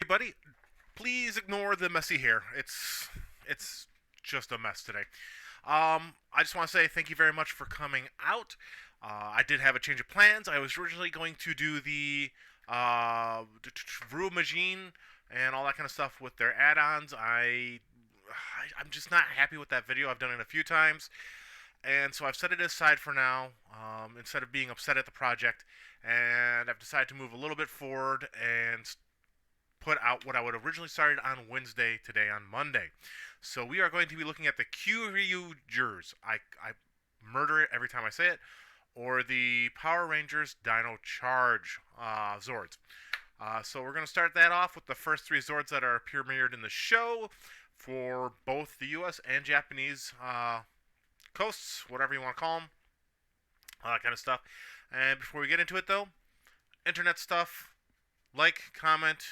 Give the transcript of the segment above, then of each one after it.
Everybody, please ignore the messy hair. It's just a mess today. I just want to say thank you very much for coming out. I did have a change of plans. I was originally going to do the Rue Machine and all that kind of stuff with their add-ons. I'm just not happy with that video. I've done it a few times, and so I've set it aside for now, instead of being upset at the project, and I've decided to move a little bit forward and put out what I would originally started on Wednesday, today on Monday. So we are going to be looking at the KyuRyugers. I murder it every time I say it. Or the Power Rangers Dino Charge Zords. So we're going to start that off with the first three Zords that are premiered in the show for both the US and Japanese coasts, whatever you want to call them. All that kind of stuff. And before we get into it, though, internet stuff, like, comment,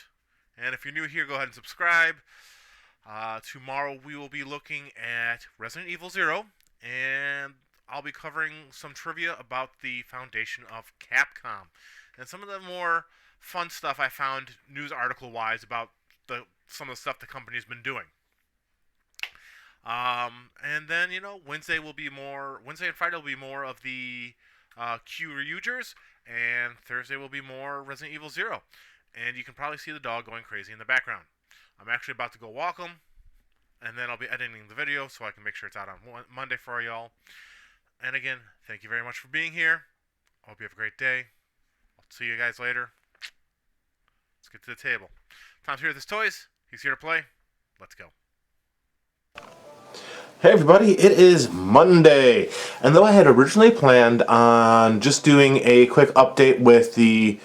and if you're new here, go ahead and subscribe. Tomorrow we will be looking at Resident Evil 0, and I'll be covering some trivia about the foundation of Capcom and some of the more fun stuff I found news article-wise about some of the stuff the company's been doing. And then, Wednesday and Friday will be more of the KyuRyugers, and Thursday will be more Resident Evil 0. And you can probably see the dog going crazy in the background. I'm actually about to go walk him, and then I'll be editing the video so I can make sure it's out on Monday for y'all. And again, thank you very much for being here. I hope you have a great day. I'll see you guys later. Let's get to the table. Tom's here with his toys. He's here to play. Let's go. Hey everybody, it is Monday, and though I had originally planned on just doing a quick update with the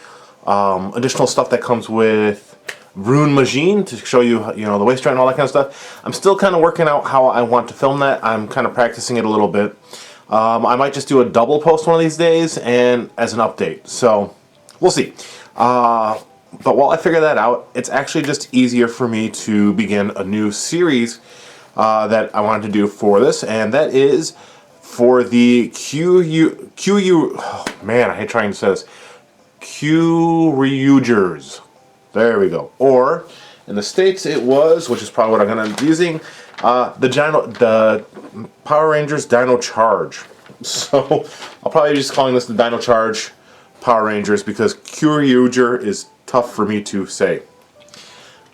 additional stuff that comes with Rune Machine to show you, the waist strut and all that kind of stuff, I'm still kind of working out how I want to film that. I'm kind of practicing it a little bit. I might just do a double post one of these days and as an update, so we'll see. But while I figure that out, it's actually just easier for me to begin a new series that I wanted to do for this, and that is for the oh man, I hate trying to say this, KyuRyugers. There we go. Or in the States it was, which is probably what I'm going to be using, the Power Rangers Dino Charge. So I'll probably be just calling this the Dino Charge Power Rangers because KyuRyuger is tough for me to say.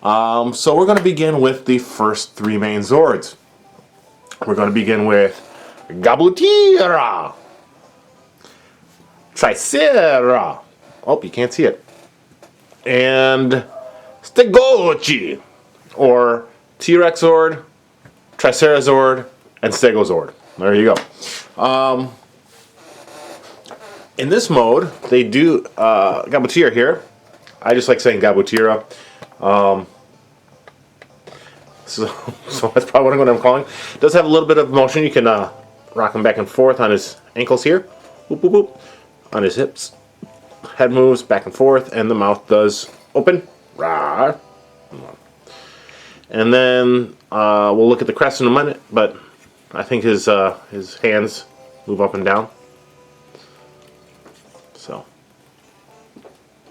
So we're going to begin with the first three main Zords. We're going to begin with Gabutira, Tricera, oh, you can't see it, and Stegochi, or T-Rex Zord, Tricera Zord, and Stego Zord. There you go. In this mode, they do Gabutira here. I just like saying Gabutira. So that's probably what I'm going to call him. Does have a little bit of motion. You can rock him back and forth on his ankles here. Boop, boop, boop. On his hips. Head moves back and forth, and the mouth does open. Rah. And then we'll look at the crest in a minute, but I think his hands move up and down. So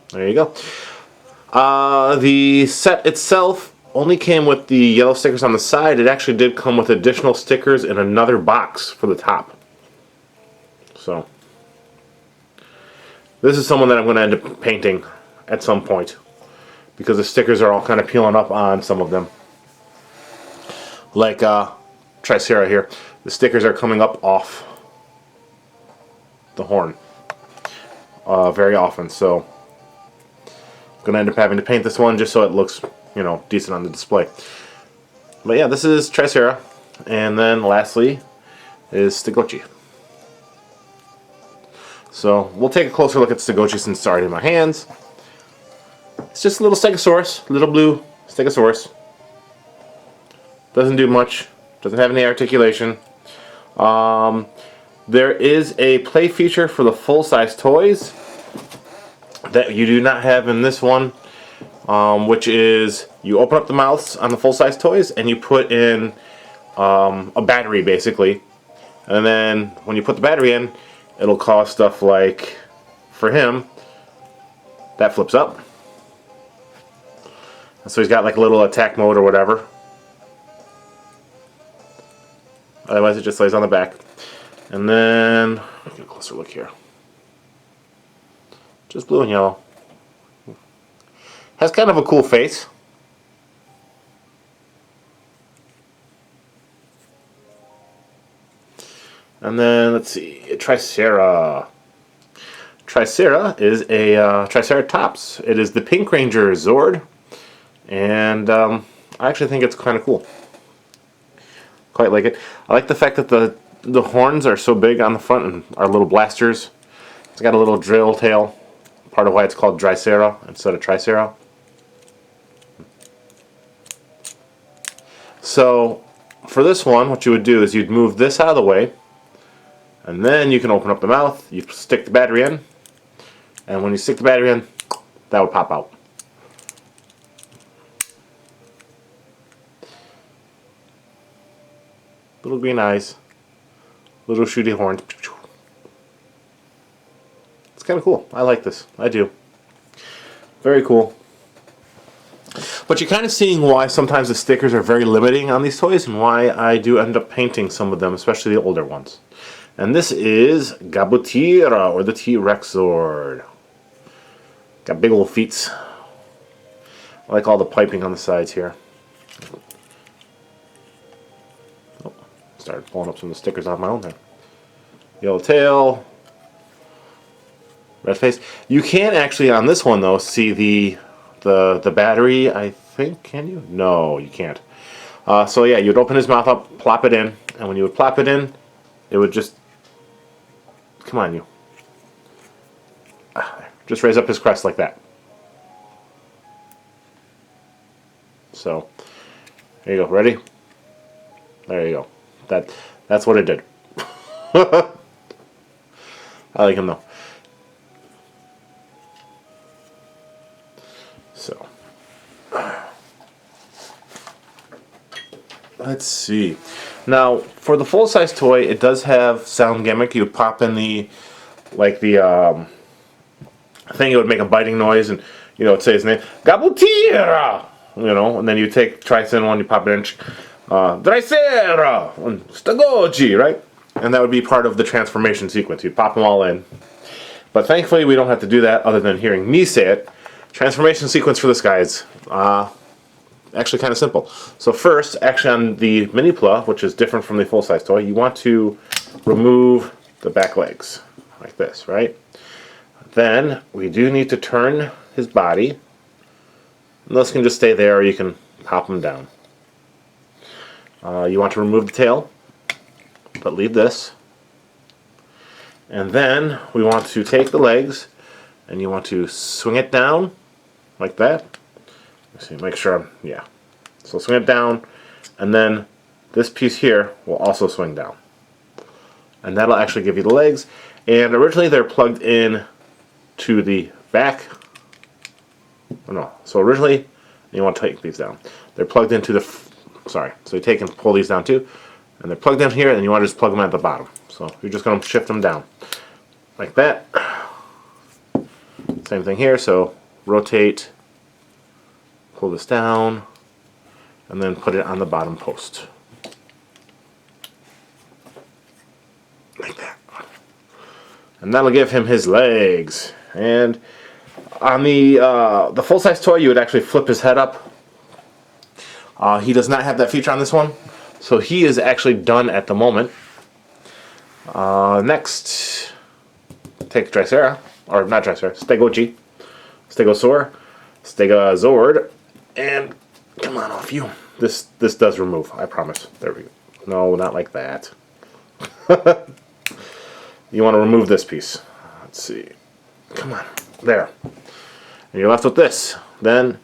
there you go. The set itself only came with the yellow stickers on the side. It actually did come with additional stickers in another box for the top. So this is someone that I'm going to end up painting at some point because the stickers are all kind of peeling up on some of them. Like Tricera here. The stickers are coming up off the horn very often. So I'm going to end up having to paint this one just so it looks, decent on the display. But yeah, this is Tricera, and then lastly is Stegochi. So we'll take a closer look at Stegochi since it's already in my hands. It's just a little Stegosaurus, little blue Stegosaurus. Doesn't do much, doesn't have any articulation. There is a play feature for the full-size toys that you do not have in this one. Which is you open up the mouths on the full-size toys and you put in a battery basically, and then when you put the battery in, it'll cause stuff like, for him, that flips up, So he's got like a little attack mode or whatever. Otherwise it just lays on the back. And then, get a closer look here. Just blue and yellow. Has kind of a cool face. And then, let's see, Tricera. Tricera is a Triceratops. It is the Pink Ranger Zord. And I actually think it's kind of cool. Quite like it. I like the fact that the horns are so big on the front and are little blasters. It's got a little drill tail. Part of why it's called Tricera instead of Tricera. So for this one, what you would do is you'd move this out of the way. And then you can open up the mouth, you stick the battery in, and when you stick the battery in, that would pop out. Little green eyes, little shooty horns. It's kind of cool. I like this. I do. Very cool. But you're kind of seeing why sometimes the stickers are very limiting on these toys and why I do end up painting some of them, especially the older ones. And this is Gabutira, or the T-Rex Zord. Got big old feet. I like all the piping on the sides here. Oh, started pulling up some of the stickers off my own there. Yellow tail. Red face. You can actually, on this one though, see the battery, I think. Can you? No, you can't. So yeah, you'd open his mouth up, plop it in, and when you would plop it in, it would just... Come on, you. Just raise up his crest like that. So, there you go. Ready? There you go. That's what it did. I like him though. So, let's see. Now, for the full-size toy, it does have sound gimmick. You pop in the thing, it would make a biting noise, and it'd say his name, Gabutira, and then you take Tricen one, you pop it in, Tricera, Stagoji, right? And that would be part of the transformation sequence. You'd pop them all in. But thankfully, we don't have to do that other than hearing me say it. Transformation sequence for this guy is actually kind of simple. So first, actually on the minipla, which is different from the full-size toy, you want to remove the back legs, like this, right? Then we do need to turn his body. And those can just stay there, or you can pop them down. You want to remove the tail, but leave this. And then we want to take the legs, and you want to swing it down, like that. Let's see, make sure yeah. So swing it down, and then this piece here will also swing down. And that'll actually give you the legs. And originally they're plugged in to the back. Oh, no. So originally, you want to take these down. They're plugged into the... Sorry. So you take and pull these down too. And they're plugged in here, and you want to just plug them at the bottom. So you're just going to shift them down. Like that. Same thing here. So rotate, pull this down, and then put it on the bottom post. Like that. And that'll give him his legs. And on the full-size toy, you would actually flip his head up. He does not have that feature on this one, so he is actually done at the moment. Next, take Tricera, or not Tricera, Stegoji, Stegosaur, Stegazord, and come on off you. This does remove, I promise. There we go. No, not like that. You want to remove this piece. Let's see. Come on. There. And you're left with this. Then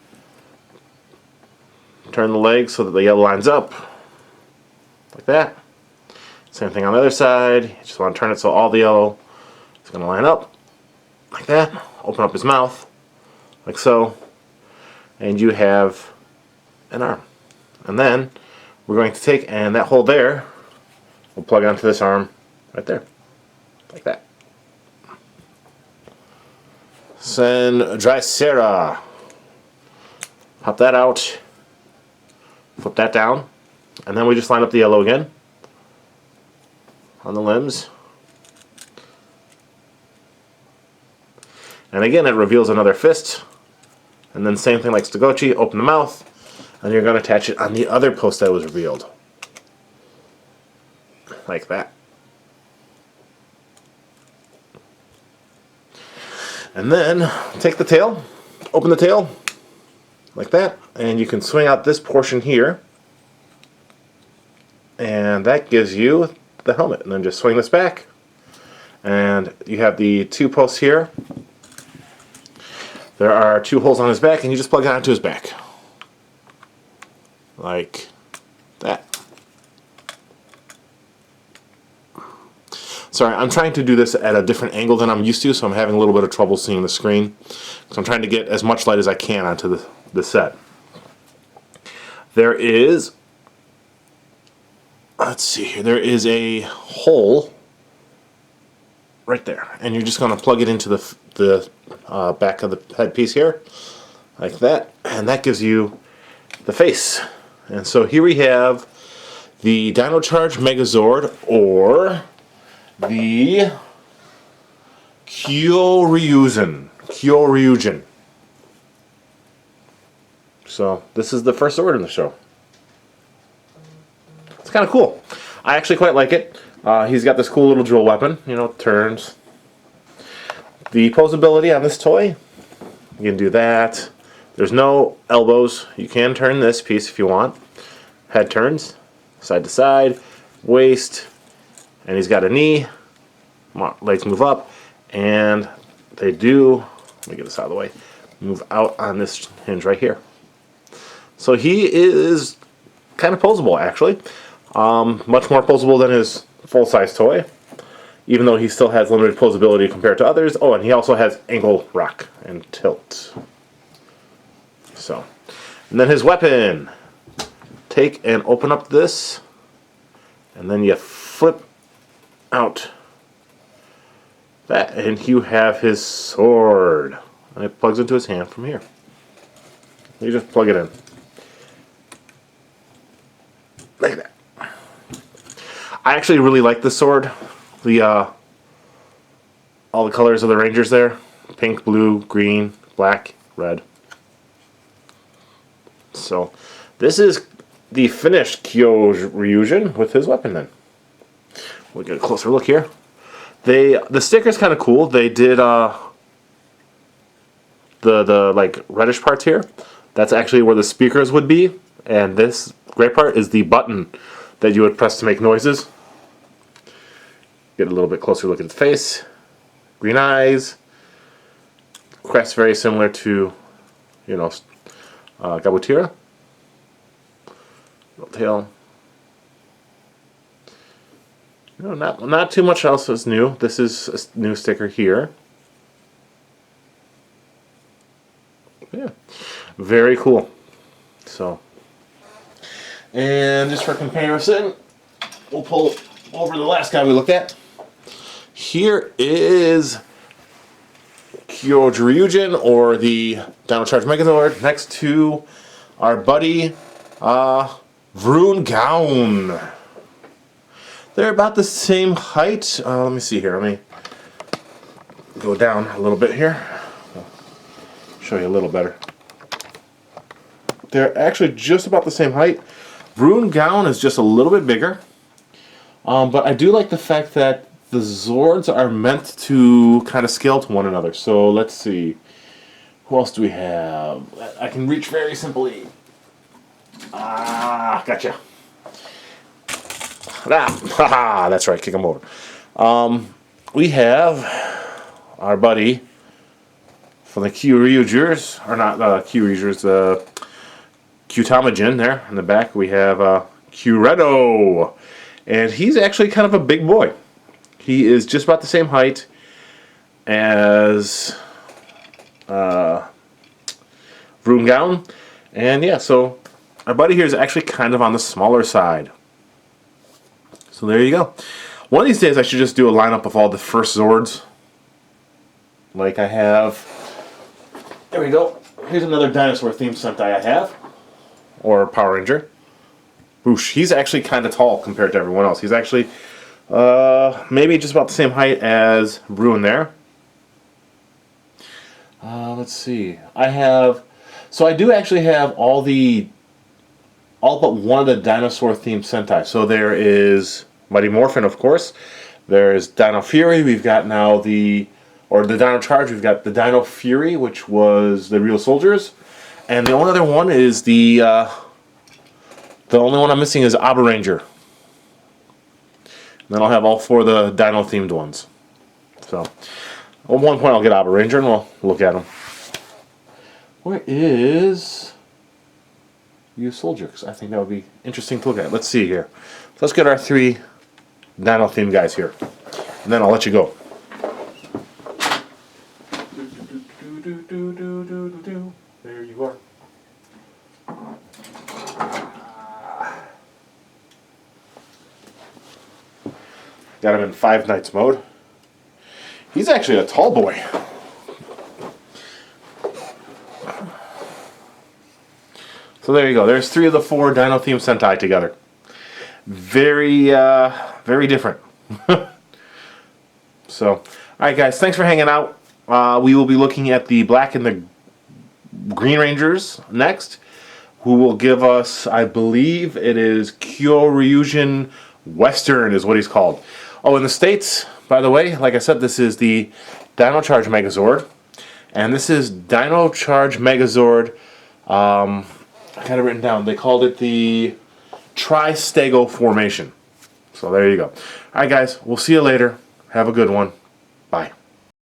turn the legs so that the yellow lines up. Like that. Same thing on the other side. You just want to turn it so all the yellow is going to line up. Like that. Open up his mouth. Like so. And you have an arm. And then we're going to take, and that hole there will plug onto this arm right there. Like that. Then Tricera. Pop that out. Flip that down. And then we just line up the yellow again on the limbs. And again, it reveals another fist. And then same thing like Stegochi, open the mouth. And you're going to attach it on the other post that was revealed. Like that. And then take the tail, open the tail, like that. And you can swing out this portion here. And that gives you the helmet. And then just swing this back. And you have the two posts here. There are two holes on his back, and you just plug it onto his back. Like that. Sorry, I'm trying to do this at a different angle than I'm used to, so I'm having a little bit of trouble seeing the screen. So I'm trying to get as much light as I can onto the set. There is, let's see here, there is a hole right there, and you're just going to plug it into the back of the headpiece here, like that, and that gives you the face. And so here we have the Dino Charge Megazord, or the KyuRyuger. So this is the first Zord in the show. It's kind of cool. I actually quite like it. He's got this cool little drill weapon, you know, turns. The posability on this toy, you can do that. There's no elbows. You can turn this piece if you want. Head turns, side to side, waist, and he's got a knee. Legs move up, and they do, let me get this out of the way, move out on this hinge right here. So he is kind of posable, actually. Much more posable than his full-size toy, even though he still has limited posability compared to others. Oh, and he also has ankle rock and tilt. So, and then his weapon. Take and open up this, and then you flip out that, and you have his sword. And it plugs into his hand from here. You just plug it in. Like that. I actually really like this sword. All the colors of the Rangers there. Pink, blue, green, black, red. So, this is the finished KyuRyuger with his weapon then. We'll get a closer look here. The sticker's kind of cool. They did the like reddish parts here. That's actually where the speakers would be, and this gray part is the button that you would press to make noises. Get a little bit closer look at its face. Green eyes. Crest very similar to, you know, Gabutira. Little tail. No, not too much else is new. This is a new sticker here. Yeah, very cool. So, and just for comparison, we'll pull over the last guy we looked at. Here is KyuRyuger, or the Dino Charge Megazord, next to our buddy Vroon Gown. They're about the same height. Let me see here. Let me go down a little bit here. I'll show you a little better. They're actually just about the same height. Vroon Gown is just a little bit bigger. But I do like the fact that the Zords are meant to kind of scale to one another. So let's see. Who else do we have? I can reach very simply. Gotcha. Haha, that's right, kick him over. We have our buddy from the KyuRyugers, or not KyuRyugers, Kyutamajin there in the back. We have KyurenOh, and he's actually kind of a big boy. He is just about the same height as Vroon Gown, and yeah, so our buddy here is actually kind of on the smaller side. So there you go. One of these days I should just do a lineup of all the first Zords. Like I have. There we go. Here's another dinosaur-themed Sentai I have, or Power Ranger. Whoosh, he's actually kind of tall compared to everyone else. He's actually maybe just about the same height as Bruin there. Let's see. So I do actually have all but one of the dinosaur-themed Sentai. So there is Mighty Morphin, of course. There's Dino Fury. We've got now the Dino Charge. We've got the Dino Fury, which was the Real Soldiers, and the only other one is the only one I'm missing is Abba Ranger. And then I'll have all 4 of the Dino-themed ones. So at one point I'll get Abba Ranger and we'll look at them. Where is Real Soldier? Because I think that would be interesting to look at. Let's see here. So let's get our 3 Dino-themed guys here, and then I'll let you go. There you are. Got him in 5 Nights mode. He's actually a tall boy. So there you go. There's 3 of the 4 Dino-themed Sentai together. Very different. So, alright guys, thanks for hanging out. We will be looking at the Black and the Green Rangers next, who will give us, I believe it is KyuRyuger Western is what he's called. Oh, in the States, by the way, like I said, this is the Dino Charge Megazord, and this is Dino Charge Megazord, I got it written down, they called it the Tri-stego formation. So there you go. Alright guys, we'll see you later. Have a good one.